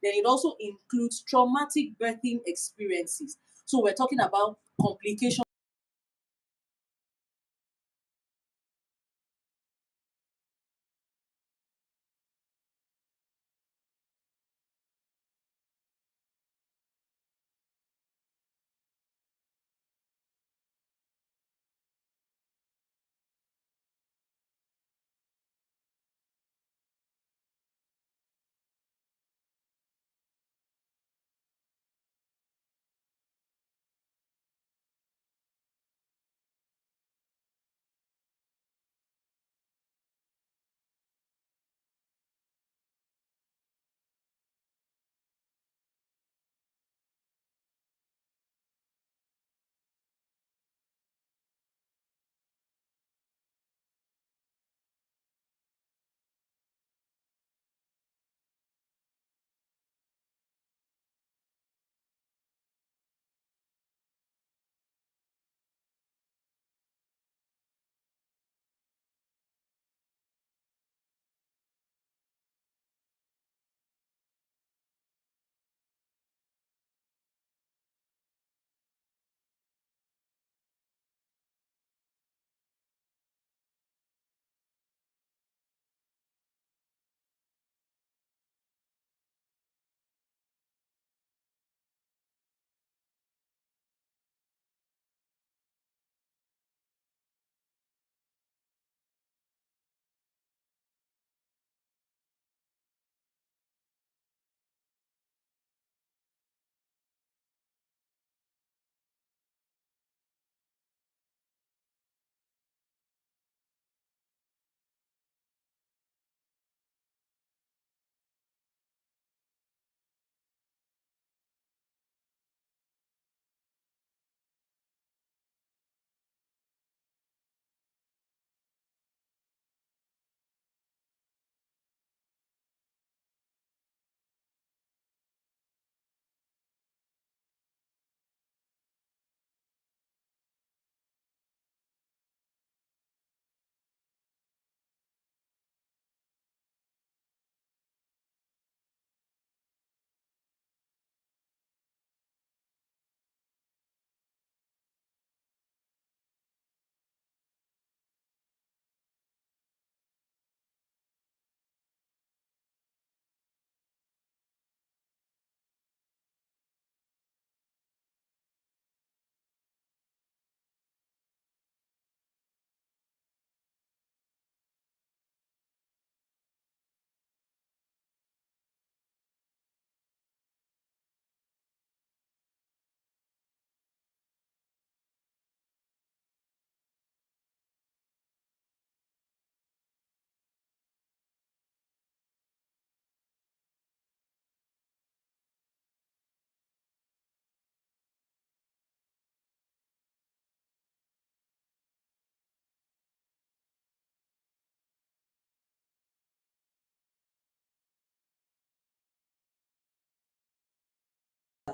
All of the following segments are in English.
Then it also includes traumatic birthing experiences. So we're talking about complications.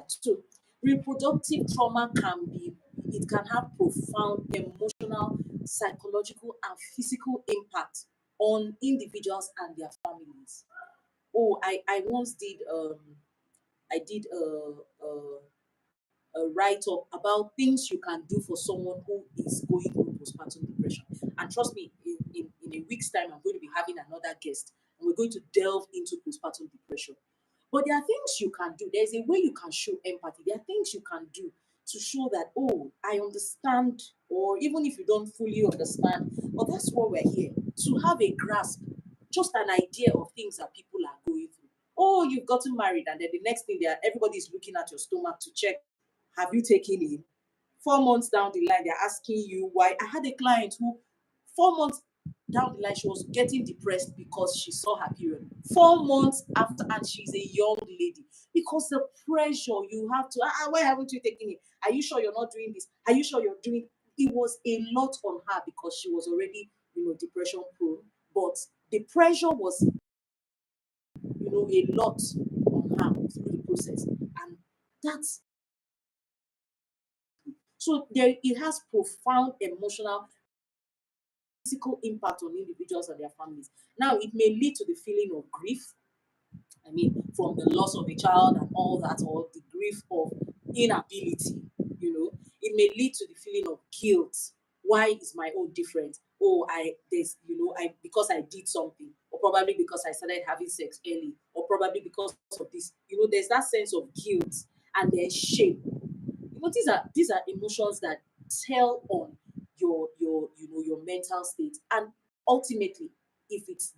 So reproductive trauma can be, it can have profound emotional, psychological, and physical impact on individuals and their families. Oh, I once did I did a write up about things you can do for someone who is going through postpartum depression. And trust me, in a week's time, I'm going to be having another guest and we're going to delve into postpartum depression. But there are things you can do. There's a way you can show empathy. There are things you can do to show that, oh, I understand, or even if you don't fully understand, but that's what we're here to have a grasp, just an idea of things that people are going through. Oh, you've gotten married, and then the next thing there, everybody's looking at your stomach to check, have you taken it? 4 months down the line, they're asking you why. I had a client who 4 months down the line, she was getting depressed because she saw her period. 4 months after, and she's a young lady. Because the pressure you have to, why haven't you taken it? Are you sure you're not doing this? Are you sure you're doing it? Was a lot on her because she was already, depression prone. But the pressure was, a lot on her through the process. And that's so there it has profound emotional, physical impact on individuals and their families. Now, it may lead to the feeling of grief, I mean, from the loss of a child and all that, or the grief of inability, it may lead to the feeling of guilt. Why is my own different? Oh, I because I did something, or probably because I started having sex early, or probably because of this. There's that sense of guilt and then shame. These are emotions that tell on your mental state, and ultimately, if it's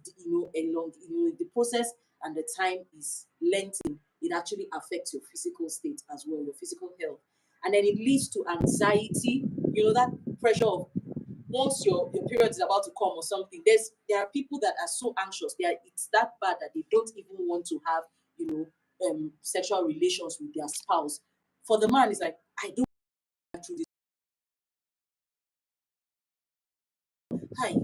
a long the process and the time is lengthened, it actually affects your physical state as well, your physical health, and then it leads to anxiety. That pressure of, once your period is about to come or something, there are people that are so anxious. It's that bad that they don't even want to have you know sexual relations with their spouse. For the man, it's like, I don't go through this. Hi,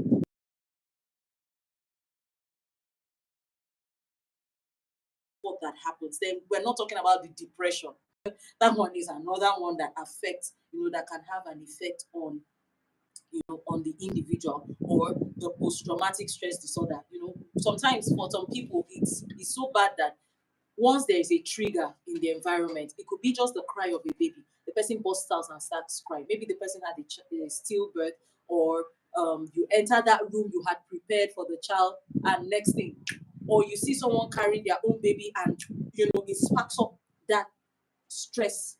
what that happens. Then we're not talking about the depression. That one is another one that affects, that can have an effect on the individual, or the post-traumatic stress disorder. Sometimes for some people, it's so bad that once there is a trigger in the environment, it could be just the cry of a baby. The person bursts out and starts crying. Maybe the person had a stillbirth, or you enter that room you had prepared for the child, and next thing, or you see someone carrying their own baby, and it sparks up that stress,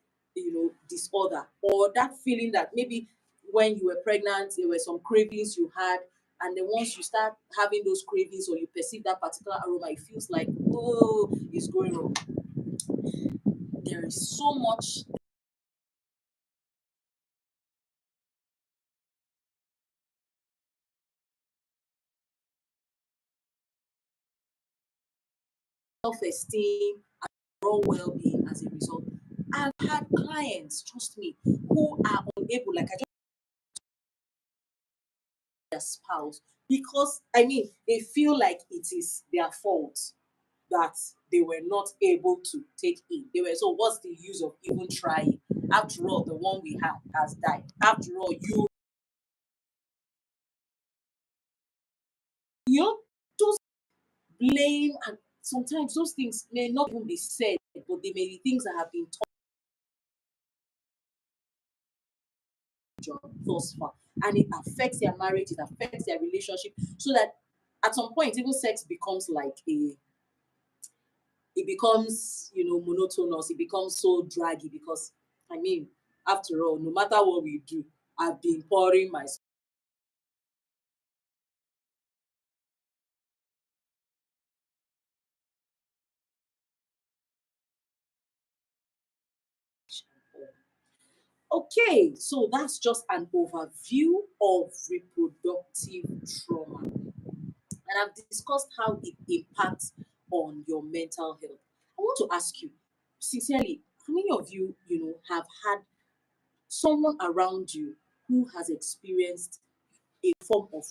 disorder, or that feeling that maybe when you were pregnant, there were some cravings you had, and then once you start having those cravings, or you perceive that particular aroma, it feels like, oh, it's going wrong. There is so much self-esteem, overall well-being as a result. I've had clients, trust me, who are unable, like I just their spouse, because they feel like it is their fault that they were not able to take in. They were, so what's the use of even trying? After all, the one we had has died. After all, just blame, and sometimes those things may not even be said, but they may be things that have been taught thus far, and it affects their marriage, it affects their relationship, so that at some point, even sex becomes like it becomes monotonous. It becomes so draggy, because after all, no matter what we do, I've been pouring my Okay, so that's just an overview of reproductive trauma. And I've discussed how it impacts on your mental health. I want to ask you, sincerely, how many of you, have had someone around you who has experienced a form of.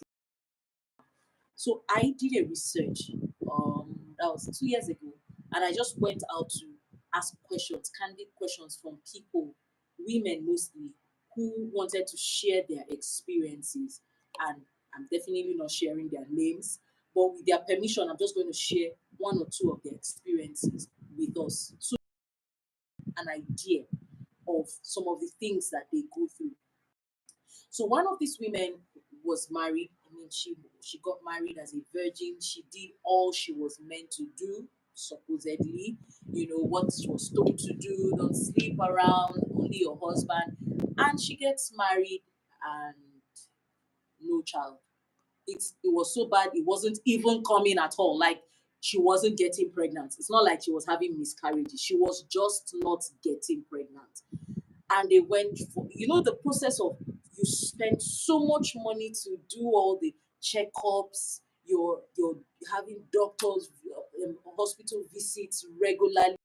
So I did a research, that was 2 years ago, and I just went out to ask questions, candid questions from people, women mostly, who wanted to share their experiences. And I'm definitely not sharing their names, but with their permission, I'm just going to share one or two of their experiences with us, so an idea of some of the things that they go through. So one of these women was married. She got married as a virgin. She did all she was meant to do, supposedly. What she was told to do: don't sleep around, only your husband. And she gets married, and no child. It was so bad, it wasn't even coming at all. Like, she wasn't getting pregnant. It's not like she was having miscarriages. She was just not getting pregnant. And they went for the process of, you spend so much money to do all the checkups, you're having doctors, hospital visits regularly,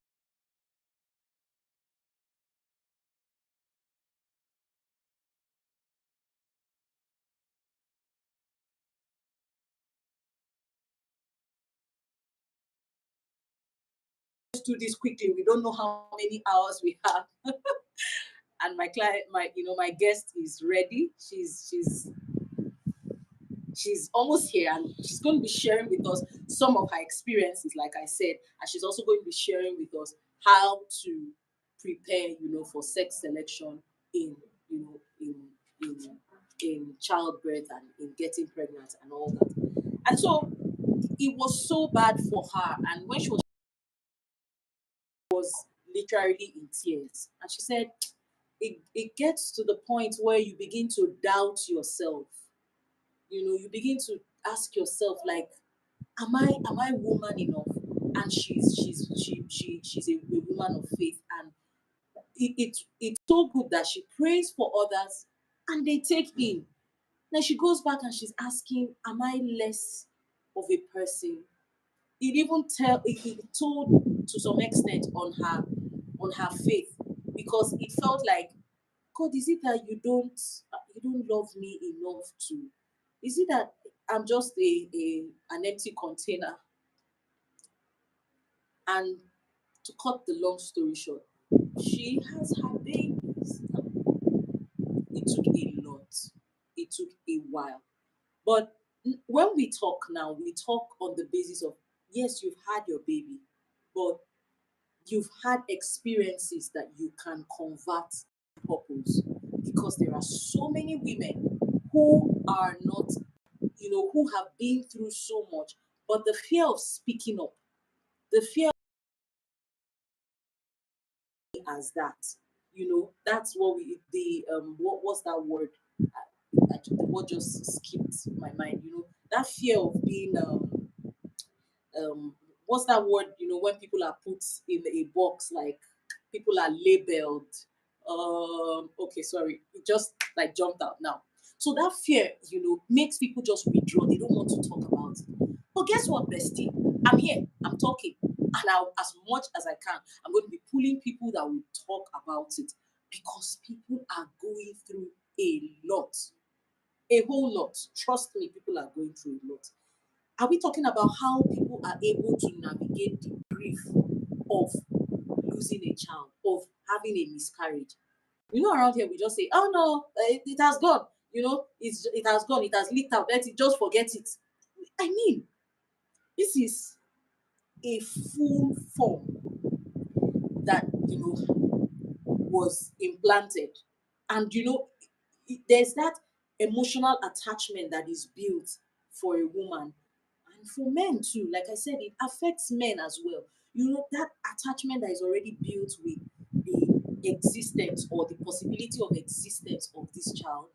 let's do this quickly, we don't know how many hours we have. And my client, my guest is ready. She's She's almost here, and she's going to be sharing with us some of her experiences, like I said, and she's also going to be sharing with us how to prepare, for sex selection in, you know, in in childbirth and in getting pregnant and all that. And so it was so bad for her. And when she was literally in tears, and she said, it gets to the point where you begin to doubt yourself. You begin to ask yourself, like, am I woman enough? And she's a woman of faith, and it's so good that she prays for others and they take in. Then she goes back and she's asking, am I less of a person? It told to some extent on her faith, because it felt like, God, is it that you don't love me enough to? Is it that I'm just an empty container? And to cut the long story short, she has her babies. It took a lot. It took a while. But when we talk now, we talk on the basis of, yes, you've had your baby, but you've had experiences that you can convert to purpose, because there are so many women who are not, who have been through so much, but the fear of speaking up, the fear as that, that's what we the what was that word? The word just skipped my mind. That fear of being what's that word, when people are put in a box, like people are labeled. Okay, sorry, it just like jumped out now. So that fear, makes people just withdraw. They don't want to talk about it. But guess what, bestie? I'm here, I'm talking, and as much as I can, I'm going to be pulling people that will talk about it, because people are going through a lot, a whole lot. Trust me, people are going through a lot. Are we talking about how people are able to navigate the grief of losing a child, of having a miscarriage? Around here we just say, "Oh no, it has gone." It has gone. It has leaked out. Let it just forget it. I mean, this is a full form that was implanted, and there's that emotional attachment that is built for a woman, and for men too. Like I said, it affects men as well. That attachment that is already built with the existence or the possibility of existence of this child,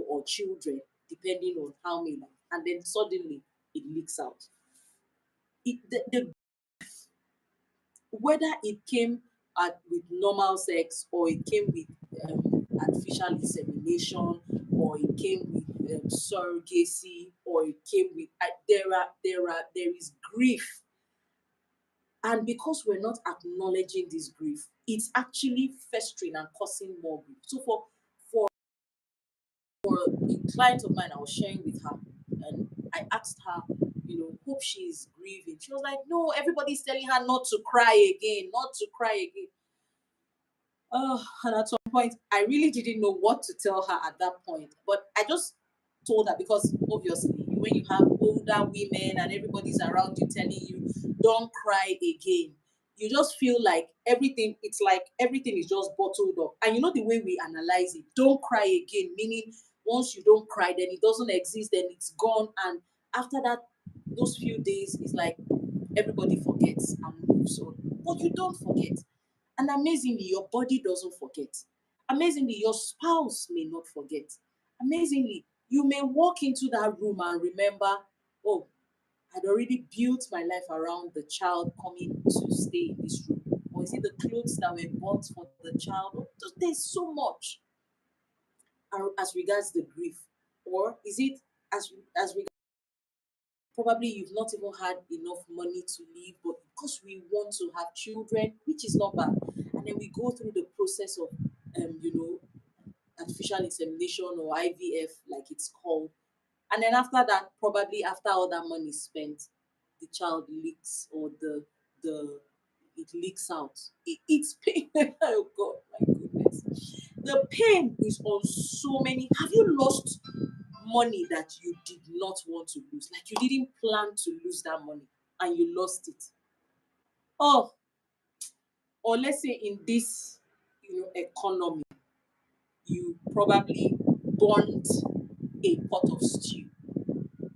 or children, depending on how many, and then suddenly it leaks out. The Whether it came with normal sex, or it came with artificial insemination, or it came with surrogacy, or it came with there is grief. And because we're not acknowledging this grief, it's actually festering and causing more grief. So for a client of mine, I was sharing with her, and I asked her, hope she's grieving. She was like, no, everybody's telling her not to cry again, not to cry again. And at some point, I really didn't know what to tell her at that point. But I just told her, because obviously, when you have older women and everybody's around you telling you, don't cry again, you just feel like it's like everything is just bottled up. And the way we analyze it, don't cry again, meaning once you don't cry, then it doesn't exist, then it's gone. And after that, those few days, it's like everybody forgets and moves on. But you don't forget. And amazingly, your body doesn't forget. Amazingly, your spouse may not forget. Amazingly, you may walk into that room and remember, oh, I'd already built my life around the child coming to stay in this room. Or is it the clothes that were bought for the child? There's so much as regards the grief. Or is it as regards, probably you've not even had enough money to live, but because we want to have children, which is not bad, and then we go through the process of artificial insemination, or IVF, like it's called, and then after that, probably after all that money is spent, the child leaks, or the it leaks out. It's pain. Oh God, my goodness, the pain is on so many. Have you lost money that you did not want to lose, like you didn't plan to lose that money and you lost it. Oh, or let's say in this, economy, you probably burnt a pot of stew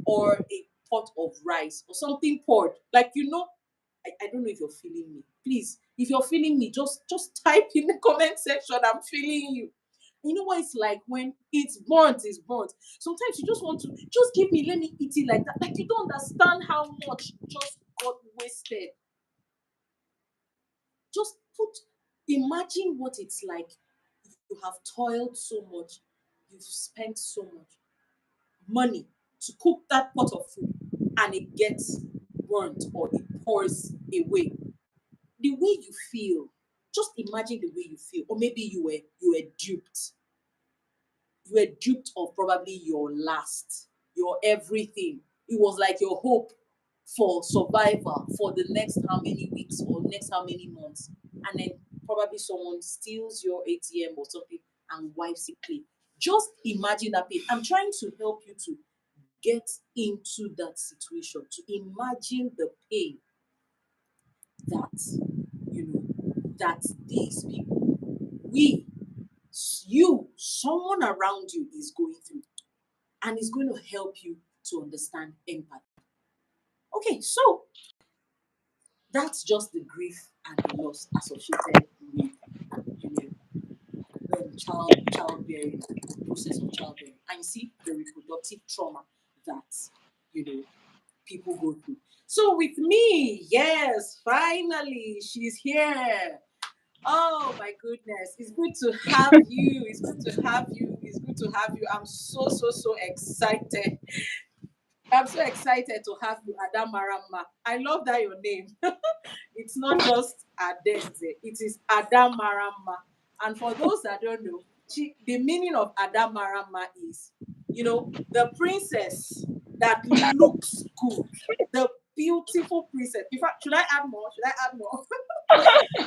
or a pot of rice or something poured. Like, I don't know if you're feeling me. Please, if you're feeling me, just type in the comment section, I'm feeling you. You know what it's like when it's burnt, it's burnt. Sometimes you just want to just give me, let me eat it like that. Like, you don't understand how much just got wasted. Just put imagine what it's like. You have toiled so much, you've spent so much money to cook that pot of food, and it gets burnt or it pours away. The way you feel, just imagine the way you feel. Or maybe you were duped. You were duped of probably your last, your everything. It was like your hope for survival for the next how many weeks or next how many months. And then probably someone steals your ATM or something and wipes it clean. Just imagine that pain. I'm trying to help you to get into that situation, to imagine the pain that, that these people, we, you, someone around you is going through, and it's going to help you to understand empathy. Okay, so that's just the grief and the loss associated with, you know childbearing, the process of childbearing, and you see the reproductive trauma that, you know people go through. So with me, yes, finally she's here. Oh my goodness, it's good to have you. It's good to have you. It's good to have you. I'm so so so excited. I'm so excited to have you, Adamarama. I love that your name. It's not just Adenze, it is Adamarama. And for those that don't know, the meaning of Adamarama is, the princess that looks good, the beautiful princess. In fact, should I add more? Should I add more?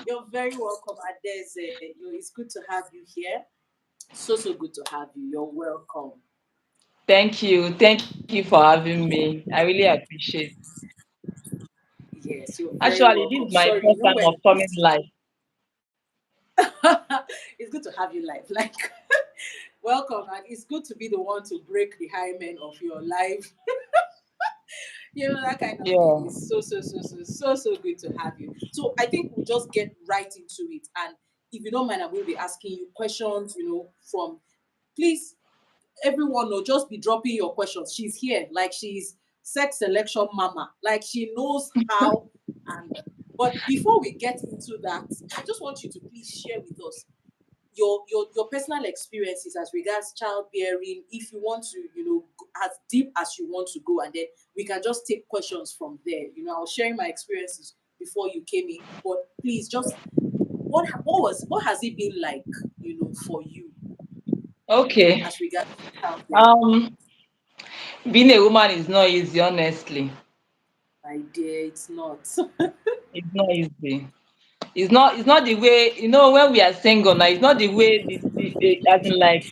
You're very welcome, Adeze. It's good to have you here. So, so good to have you. You're welcome. Thank you. Thank you for having me. I really appreciate. Yes, you're very Actually, this welcome. is my Sorry, first time of coming live. it's good to have you live. Like, welcome, and it's good to be the one to break the hymen of your life. That kind of thing Yeah. is so so so so so so good to have you. So I think we'll just get right into it. And if you don't mind, I'm going to be asking you questions. From, please, everyone will just be dropping your questions. She's here, like she's sex selection mama, like she knows how. And but before we get into that, I just want you to please share with us your personal experiences as regards childbearing. If you want to, as deep as you want to go, and then we can just take questions from there. I was sharing my experiences before you came in, but please, just what has it been like, for you Okay. as regards childbearing? Um, Being a woman is not easy, honestly. My dear, it's not. It's not easy. It's not the way, when we are single now, it's not the way as in like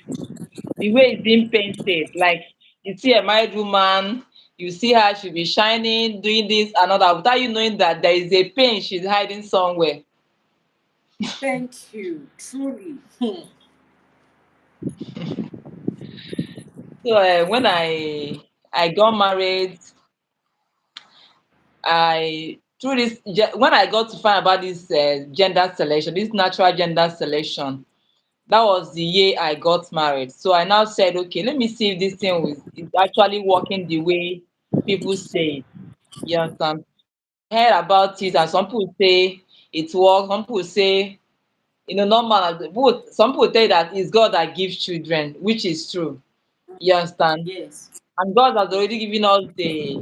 the way it's being painted. Like you see a married woman, you see her, she'll be shining, doing this and all that, without you knowing that there is a pain she's hiding somewhere. Thank you, truly. Hmm. So when I got married, I through this when I got to find about this gender selection, this natural gender selection, that was the year I got married. So I now said, okay, let me see if this thing is actually working the way people say it. You understand? I heard about it, and Yes. some people say it works. Some people say, normal. Some people tell you that it's God that gives children, which is true. You understand? Yes. And God has Yes. already given us the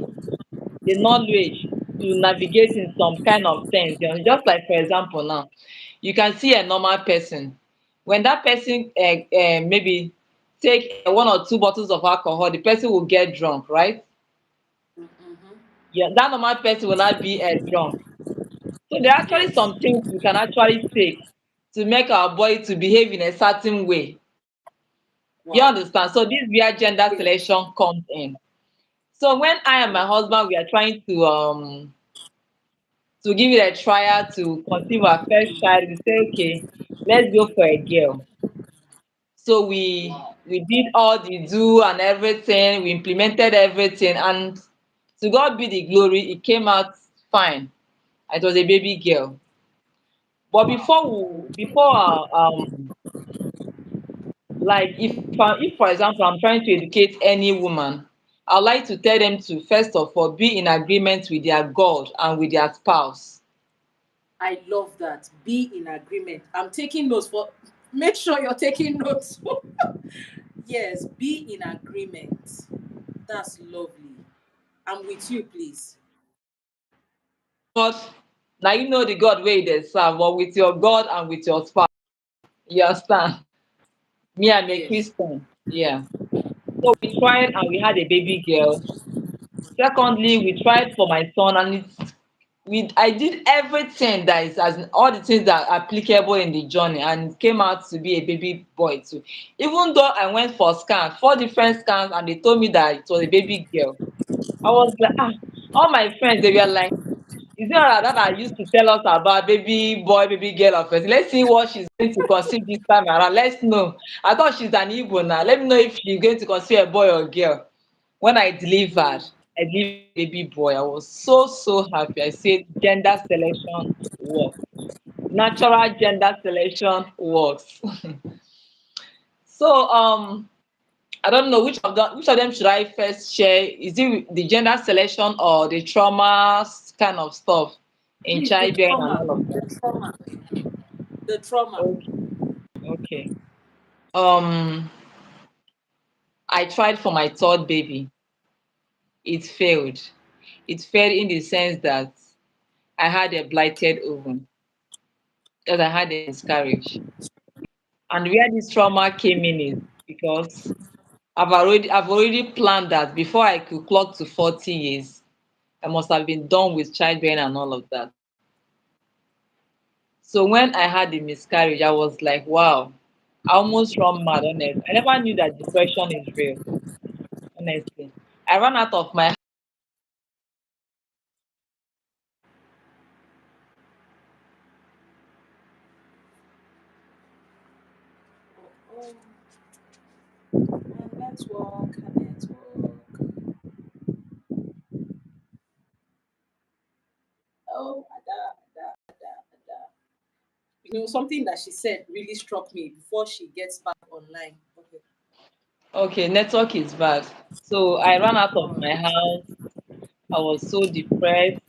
knowledge to navigate in some kind of things. Just like for example now, you can see a normal person. When that person maybe take one or two bottles of alcohol, the person will get drunk, right? Mm-hmm. Yeah, that normal person will not be drunk. So there are actually Yes. some things we can actually take to make our body to behave in a certain way. You Wow. understand? So this is where gender Yes. selection comes in. So when I and my husband we are trying to give it a trial to conceive our first child, we say, okay, let's go for a girl. So Wow. we did all the do and everything, we implemented everything, and to God be the glory, it came out fine. It was a baby girl. But Wow. like if for example I'm trying to educate any woman, I'd like to tell them to first of all be in agreement with their God and with their spouse. I love that. Be in agreement. I'm taking notes for, make sure you're taking notes. Yes, be in agreement. That's lovely. I'm with you, please. God, now you know the God way they serve, but with your God and with your spouse. You understand? Me, I'm a Yes. Christian. Yeah. So we tried and we had a baby girl. Secondly, we tried for my son, and I did everything that is as in all the things that are applicable in the journey, and it came out to be a baby boy too. Even though I went for scan, 4 different scans, and they told me that it was a baby girl. I was like, ah, all my friends they were like, is it not that I used to tell us about baby boy, baby girl of first? Let's see what she's going to conceive this time around. Let's know. I thought she's an Igbo now. Let me know if she's going to conceive a boy or girl. When Mm. I delivered a baby boy. I was so happy. I said gender selection works. Natural gender selection works. So I don't know which of them should I first share. Is it the gender selection or the trauma kind of stuff in Please, the childbearing and trauma. all of that? The trauma. The trauma. Okay, okay. Um, I tried for my third baby. It failed. It failed in the sense that I had a blighted ovum, that I had a miscarriage. And where this trauma came in is because I've already planned that before I could clock to 40 years, I must have been done with childbearing and all of that. So when I had the miscarriage, I was like, wow, I almost run mad, honest. I never knew that depression is real, honestly. I ran out of my Oh, and network, and network. Oh, Ada. You know, something that she said really struck me before she gets back online. Okay. okay, network is bad. So I ran out of Oh, my house. I was so depressed.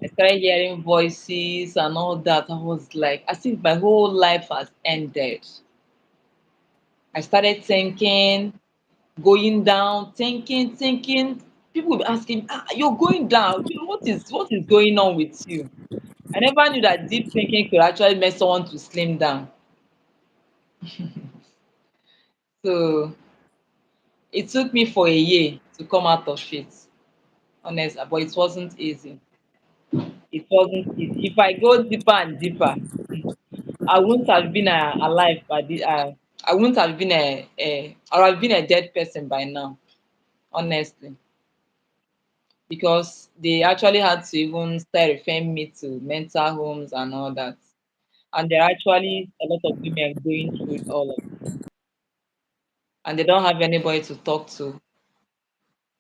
I started hearing voices and all that. I was like, as if my whole life has ended. I started thinking, going down, thinking. People would be asking, ah, you're going down. What is going on with you? I never knew that deep thinking could actually make someone to slim down. So it took me for a year to come out of it, honest, but it wasn't easy. It wasn't easy. If I go deeper and deeper, I wouldn't have been alive by I wouldn't have been or I've been a dead person by now, honestly, because they actually had to even start referring me to mental homes and all that. And there are actually a lot of women going through all of it, and they don't have anybody to talk to.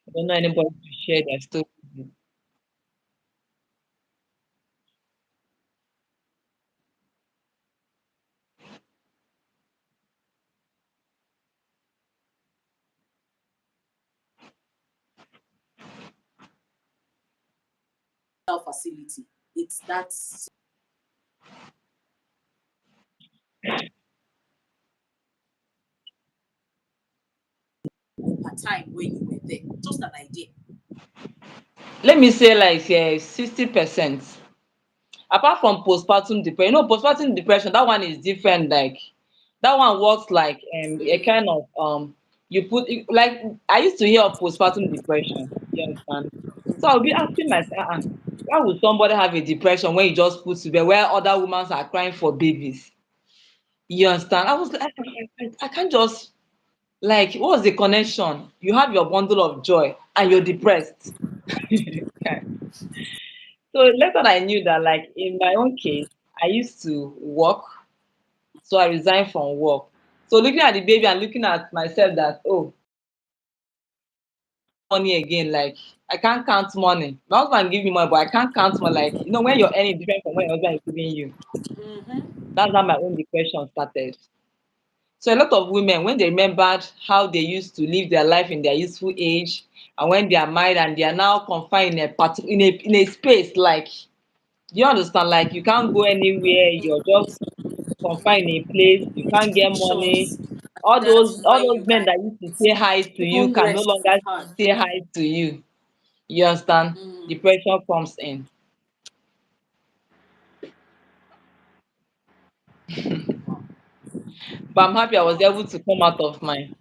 They don't know anybody to share their stories with. facility. It's that per time when you were there. Just an idea. Let me say like 60%. Apart from postpartum depression, postpartum depression, that one is different. Like that one works like a Mm. kind of you put like I used to hear of postpartum depression. You understand? So I'll be asking myself, why would somebody have a depression when you just put to bed where other women are crying for babies? You understand? I was like, I can't just. Like, what's the connection? You have your bundle of joy and you're depressed. So later I knew that, like, in my own case, I used to work, so I resigned from work. So looking at the baby and looking at myself that, oh, money again, like I can't count money. My husband give me money, but I can't count money. Like, when you're earning different from when your husband is giving you. Mm-hmm. That's how my own depression started. So a lot of women, when they remembered how they used to live their life in their youthful age, and when they are married and they are now confined in a space, like, do you understand? Like, you can't go anywhere, you're just confined in a place, you can't get money. Restrictions. All That's those when all you those men can that used to say hi to you even can no rest longer hard. say hi to you. You understand? Mm. Depression comes in. But I'm happy I was able to come out of mine.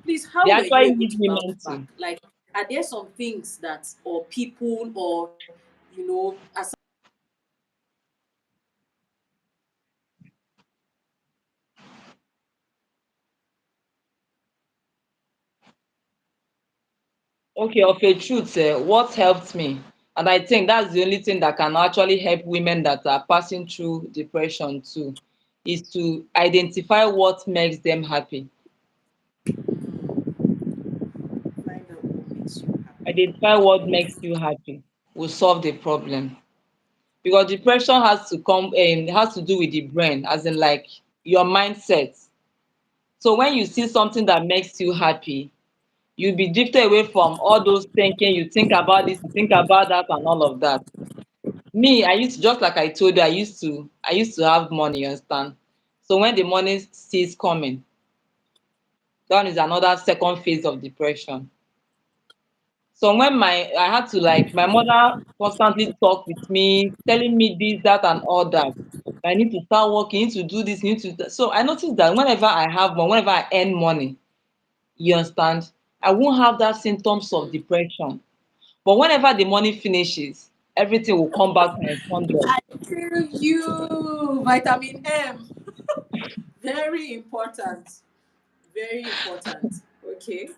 Please, They how were you actually able need to bounce women back? too. Like, are there some things that, or people, or, as Okay, of a truth, what helped me, and I think that's the only thing that can actually help women that are passing through depression too, is to identify what makes them happy. find out what makes you happy? Identify what makes you happy will solve the problem. Because depression has to do with the brain, as in, like, your mindset. So when you see something that makes you happy, you'll be drifted away from all those thinking. You think about this, you think about that, and all of that. Me, I used to, just like I told you, I used to have money, you understand? So when the money cease coming, that is another second phase of depression. So when I had to, like, my mother constantly talk with me, telling me this, that, and all that. I need to start working, you need to do this, you need to so I noticed that whenever I have money, whenever I earn money, you understand, I won't have that symptoms of Mm. depression. But whenever the money finishes, everything will come back times 100. I feel you. Vitamin M. Very important. Very important. Okay.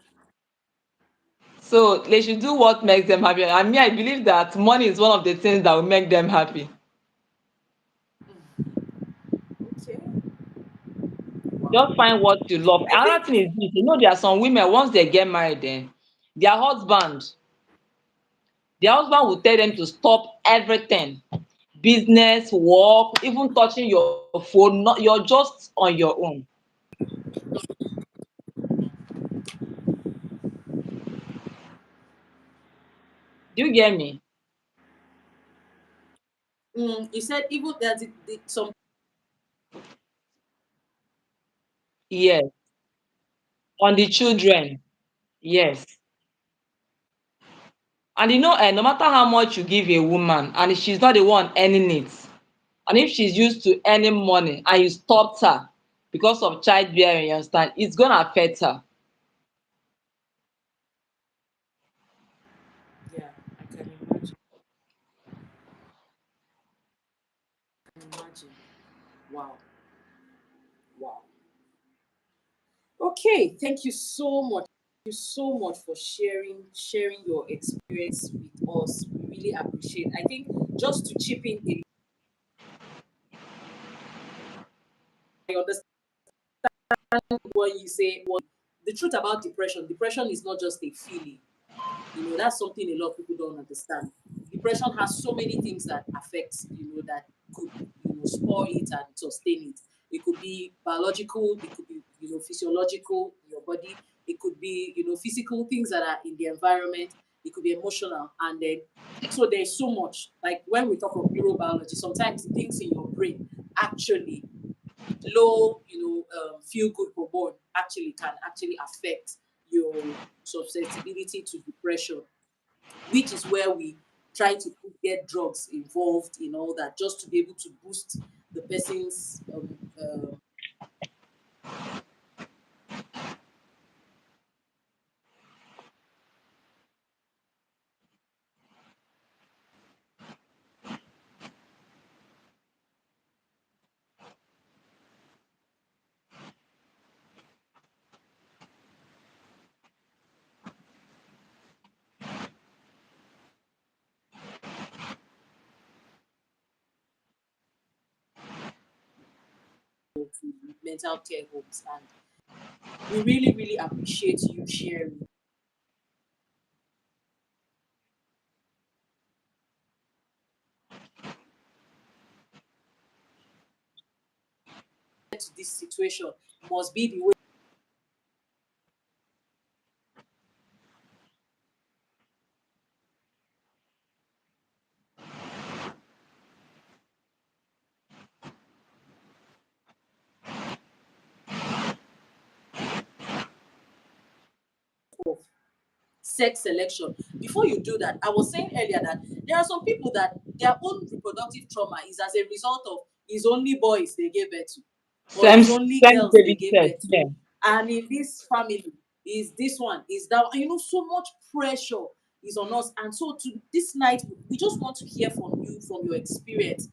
So they should do what makes them happy. And me, I believe that money is one of the things that will make them happy. Okay. Wow. Just find what you love. I Another think thing is this, there are some women, once they get married, their husband, their husband will tell them to stop everything. Business, work, even touching your phone. Not, you're just on your own. Do you get me? you said even that some. Yes. On the children. Yes. And no matter how much you give a woman, and if she's not the one earning it, and if she's used to earning money and you stopped her because of childbearing, you understand, it's gonna affect her. Yeah, I can imagine. Imagine. Wow. Wow. Okay. Thank you so much. Thank you so much for sharing your experience with us. We really appreciate. I think just to chip in, I understand what you say. What the truth about depression? Depression is not just a feeling. That's something a lot of people don't understand. Depression has so many things that affect, that could, spoil it and sustain it. It could be biological, it could be, physiological in your body, it could be, physical things that are in the environment, it could be emotional. And then, so there's so much. Like when we talk of neurobiology, sometimes things in your brain actually low, feel good hormone actually can actually affect your susceptibility to depression, which is where we try to get drugs involved in all that, just to be able to boost the person's to mental care homes. And we really, really appreciate you sharing to this situation must be the way of sex selection. Before you do that, I was saying earlier that there are some people that their own reproductive trauma is as a result of is only boys they gave birth to, or Same is only same girls they baby gave sex, birth to. yeah. And in this family, is this one, is that one. And so much pressure is on us. And so to this night, we just want to hear from you, from your experience,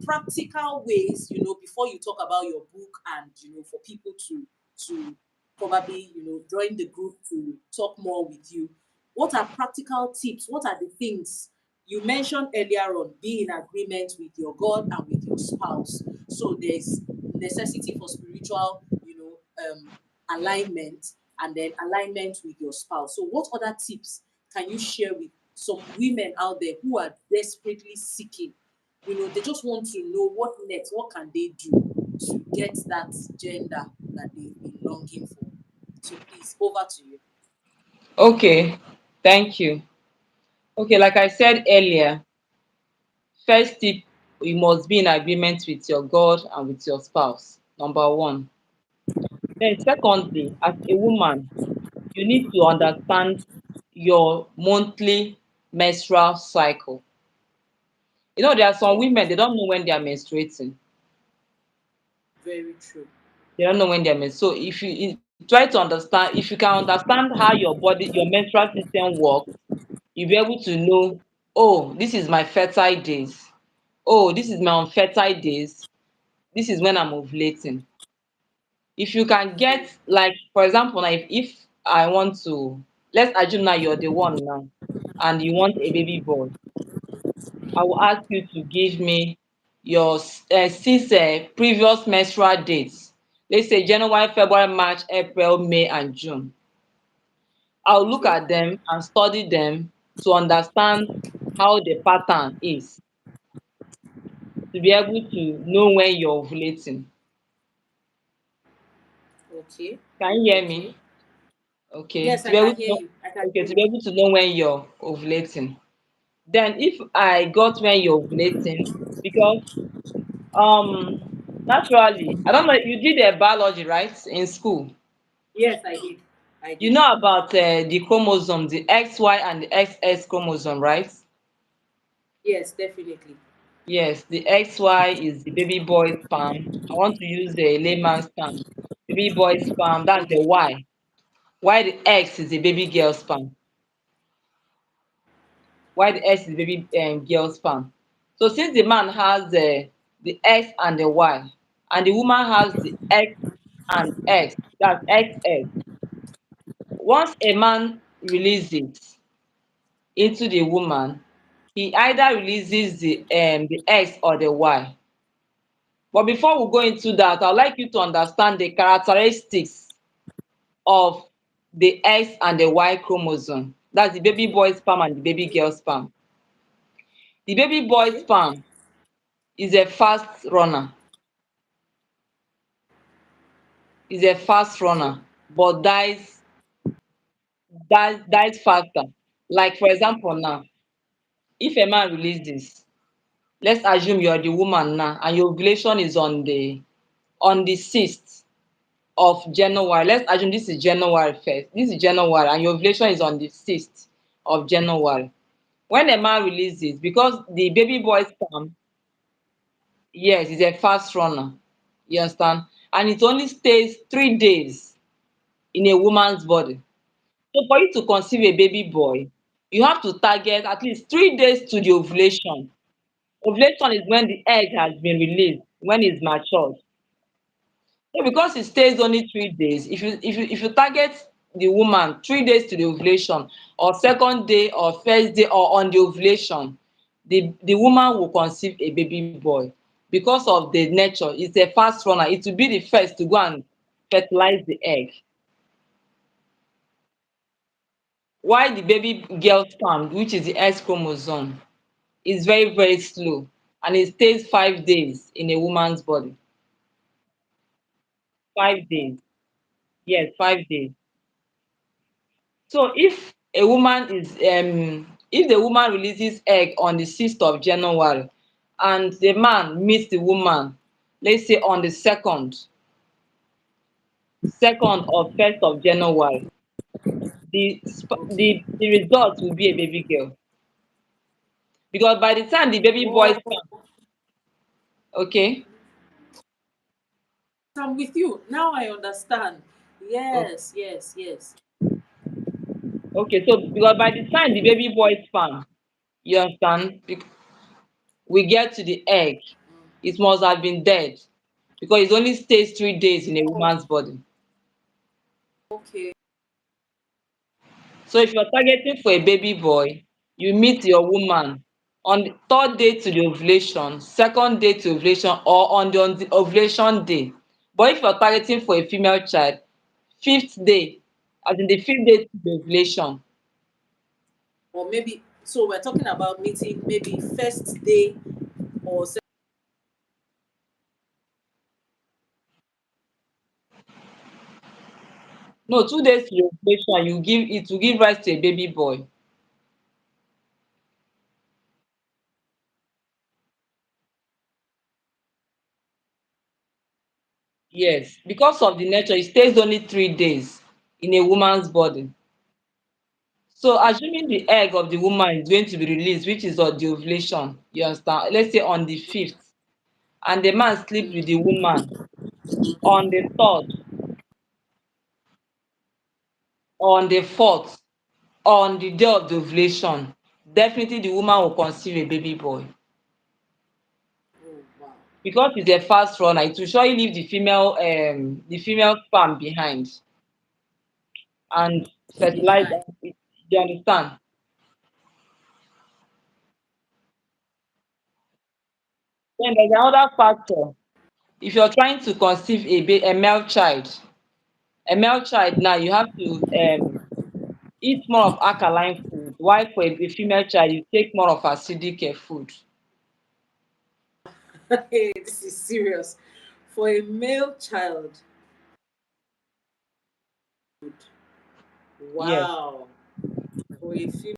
practical ways, before you talk about your book, and for people to probably join the group to talk more with you. What are practical tips? What are the things you mentioned earlier on? Be in agreement with your God and with your spouse. So there's necessity for spiritual, alignment, and then alignment with your spouse. So what other tips can you share with some women out there who are desperately seeking? They just want to know what next, what can they do to get that gender that they've been longing for. So please, over to you. Okay, thank you. Okay, like I said earlier, first tip, you must be in agreement with your God and with your spouse. Number one. Then secondly, as a woman, you need to understand your monthly menstrual cycle. There are some Okay, women, they don't know when they are menstruating. very true. They don't know when they're menstruating. So if try to understand, if you can understand how your menstrual system works, you'll be able to know, oh, this is my fertile days. Oh, this is my unfertile days. This is when I'm ovulating. If you can Okay, get, like, for example, now, if I want to, let's assume now you're the one now, and you want a baby boy. I will ask you to give me your six previous menstrual dates. Let's say January, February, March, April, May, and June. I'll look okay, at them and study them to understand how the pattern is, to be able to know when you're ovulating. okay, Can you hear okay. me? Okay. Yes, To I be able can to hear know, you. I can okay, hear to be you. able to know when you're ovulating. Then if I got when you're ovulating, because naturally, I don't know, you did biology, right, in school. Yes, I did. I You did. know about the chromosome, the XY and the XX chromosome, right? Yes, definitely. Yes, the XY is the baby boy sperm. I want to use the layman's term. Baby boy sperm, that's the Okay. Y. Why the X is the baby girl sperm. Why the X is the baby girl sperm. So since the man has the X and the Y, and the woman has the X and X, that's XX. Once a man releases into the woman, he either releases the X or the Y. But before we go into that, I'd like you to understand the characteristics of the X and the Y chromosome. That's the baby Okay. boy sperm and the baby girl sperm. The baby boy Okay. sperm is a fast runner, is a fast Okay. runner, but dies faster. Like for example now, if a man releases, let's assume you're the woman now and your ovulation is on the 6th of January. Let's assume this is January 1st. This is January and your ovulation is on the 6th of January. When a man releases, because the baby boy sperm, yes, is a fast runner. You understand? And it only stays 3 days in a woman's body. So for you to conceive a baby boy, you have to target at least 3 days to the ovulation. Ovulation is when the egg has been released, when it's matured. So because it stays only 3 days, if you target the woman 3 days to the ovulation, or second day or first day or on the ovulation, the woman will conceive a baby boy. because of the nature. It's a fast runner. It will be the first to go and fertilize the egg. While the baby girl sperm, which is the X chromosome, is very, very slow and it stays 5 days in a woman's body. 5 days. Yes, 5 days. So if the woman releases egg on the 6th of January and the man meets the woman, let's say on the second or 1st of January, Okay. the result will be a baby girl. Because by the time the baby boy Whoa. sperm, okay, I'm with you. Now I understand. o- Yes, yes, yes. okay, so because by the time the baby boy sperm, you understand, we get to the egg, it must have been dead because it only stays 3 days in a Oh, woman's body. okay. So if you're targeting for a baby boy, you meet your woman on the third day to the ovulation, second day to ovulation, or on the ovulation day. But if you're targeting for a female child, fifth day, as in the fifth day to the ovulation. Or maybe, so we're talking about meeting maybe first day or No, 2 days to the ovulation, it will give rise to a baby boy. Yes, because of the nature, it stays only 3 days in a woman's body. So assuming the egg of the woman is going to be released, which is on the ovulation, you understand? Let's say on the 5th, and the man sleep with the woman on the 3rd, on the 4th, on the day of the ovulation, definitely the woman will conceive a baby boy. oh wow. Because it's a fast runner, it will surely leave the female sperm behind and fertilize Behind. it. You understand? Then there's another factor. If you're trying to conceive a male child now, you have to eat more of alkaline food, while for a female child you take more of acidic food. Hey, this is serious. For a male child, Yes. wow. For a female,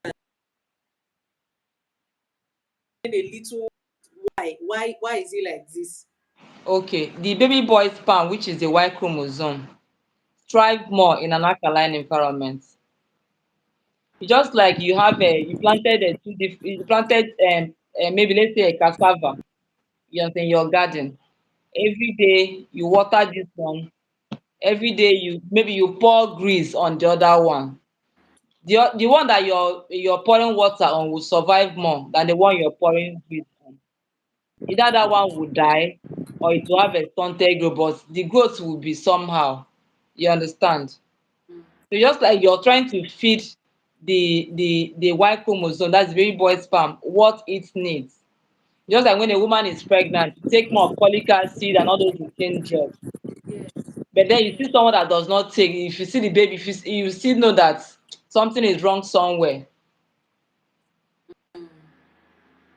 a little. Why is it like this? Okay, the baby boy sperm, which is the Y chromosome, thrive more in an alkaline environment. It's just like you planted maybe let's say a cassava, you know, in your garden. Every day you water this one, every day you pour grease on the other one. The one that you're pouring water on will survive more than the one you're pouring grease on. Either that one will die or it will have a stunted growth, but the growth will be somehow. You understand? So just like you're trying to feed the Y chromosome, that's the baby boy sperm, what it needs. Just like when a woman is pregnant, you take more folic acid and all those routine drugs. Yes. But then you see someone that does not take, if you see the baby, if you still know that something is wrong somewhere.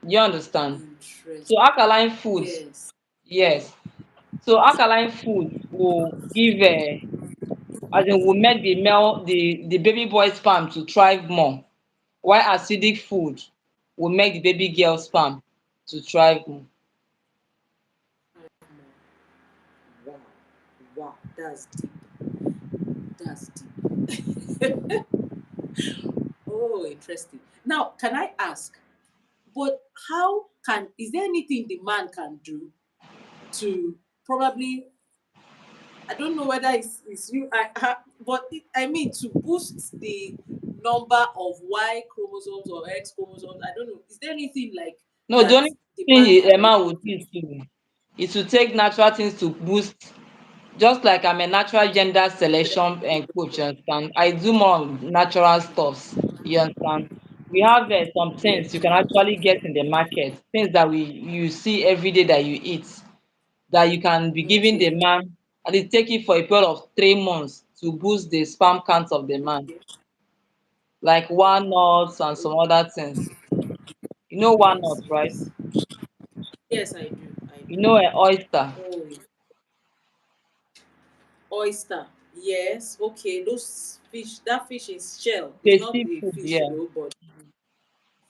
You understand? Interesting. So alkaline foods, Yes. yes. So alkaline foods will give as in will make the baby boy sperm to thrive more, while acidic food will make the baby girl sperm to thrive more. Wow. Wow. That's deep. That's deep. Oh, interesting. Now, can I ask, but how can, is there anything the man can do to probably, I don't know whether it's you, but I mean, to boost the number of Y chromosomes or X chromosomes? I don't know. Is there anything like No, the that only the thing man a can man maybe would do do? is to take natural things to boost. Just like I'm a natural gender selection and coach, you understand? I do more on natural stuffs, you understand? We have some things you Yes. can actually get in the market, things that we you see every day that you eat, that you can be giving the Okay. man, and it take it for a period of 3 months to boost the sperm count of the man, Okay. like walnuts and Okay. some other things. You know Yes. walnuts, right? Yes. Yes, I do. I You do. know oyster. Oh, oyster. Yes. Okay. Those fish. That fish is shell. It's The not a seafood, fish yeah. though, but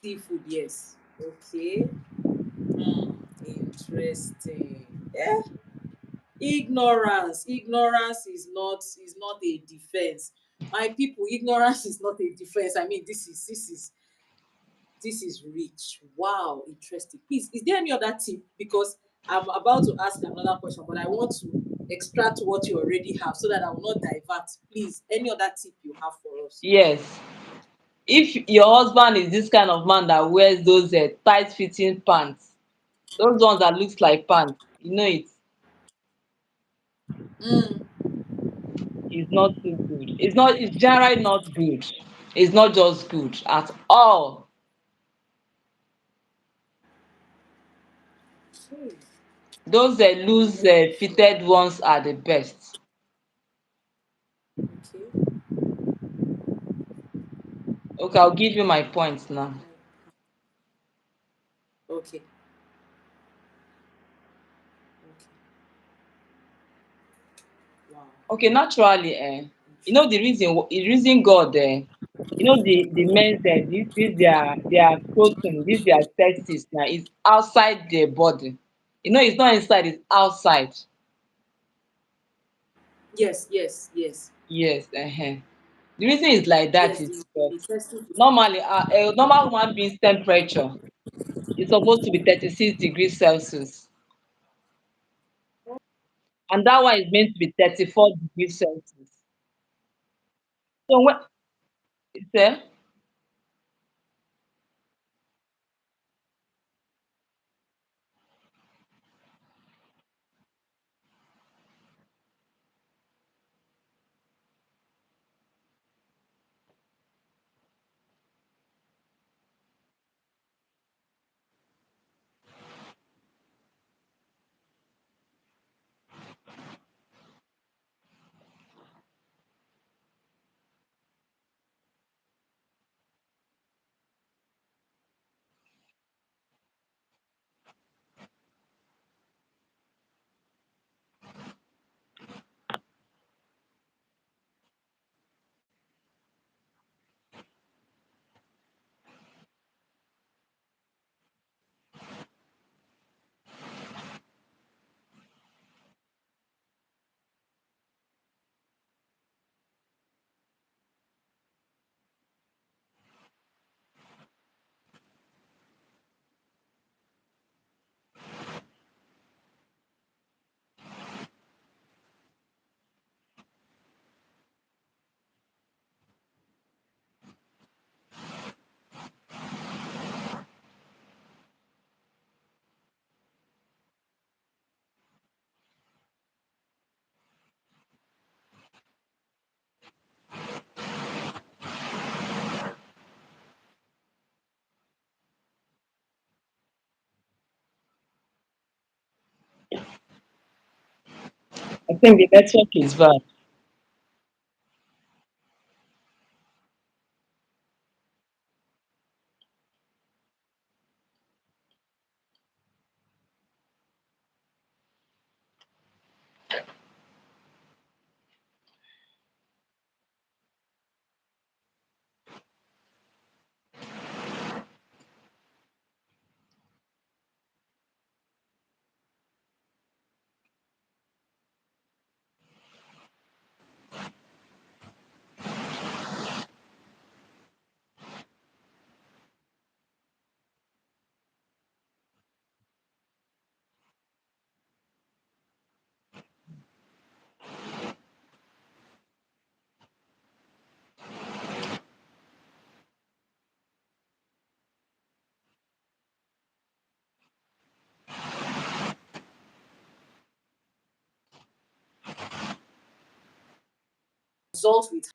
seafood. Yes. Okay. Hmm. Interesting. Yeah. Ignorance is not a defense. My people, ignorance is not a defense. I mean, this is rich. Wow, interesting. Please, is there any other tip? Because I'm about to ask another question, but I want to extract what you already have so that I will not divert. Please, any other tip you have for us? Yes. If your husband is this kind of man that wears those tight fitting pants, those ones that looks like pants, you know it Mm, is not too good. It's generally not good. It's not just good at all. okay. Those loose fitted ones are the best. Okay. Okay, I'll give you my points now. Okay. Okay. Wow. Okay, naturally, the reason God, the men's this their protein, this their testis now is outside their body. It's not inside, it's outside. Yes, yes, yes. Yes, the reason is like that Yes, is the testing is normally a normal human being's temperature is supposed to be 36 degrees Celsius, and that one is meant to be 34 degrees Celsius. So when it's I think the network is bad. result with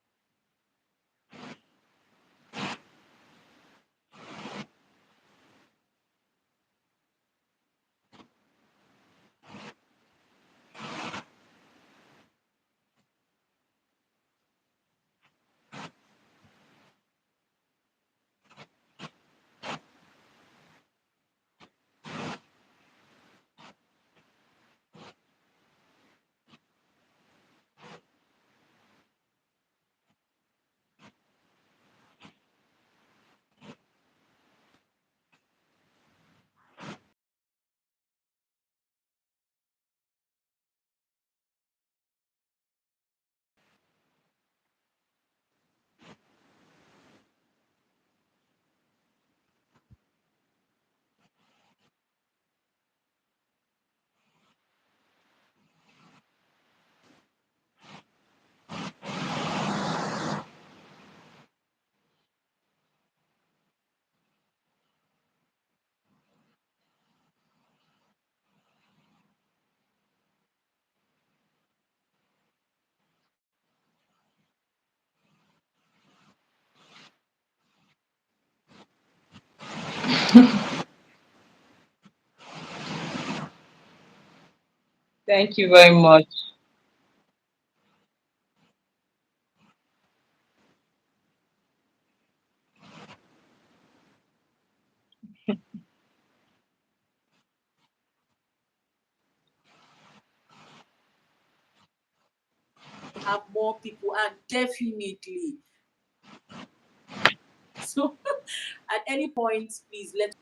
Thank you very much. Have more people, and definitely. So at any point, please let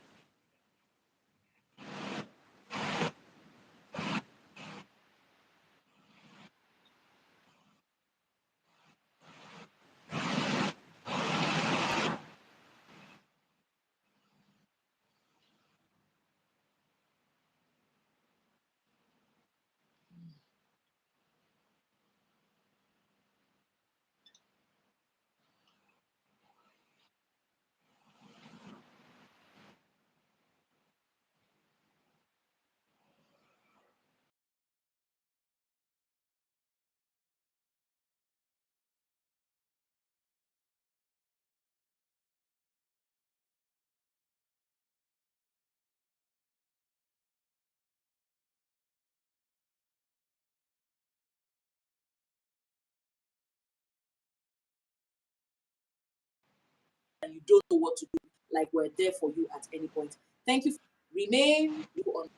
and you don't know what to do, like we're there for you at any point. Thank you. Remain on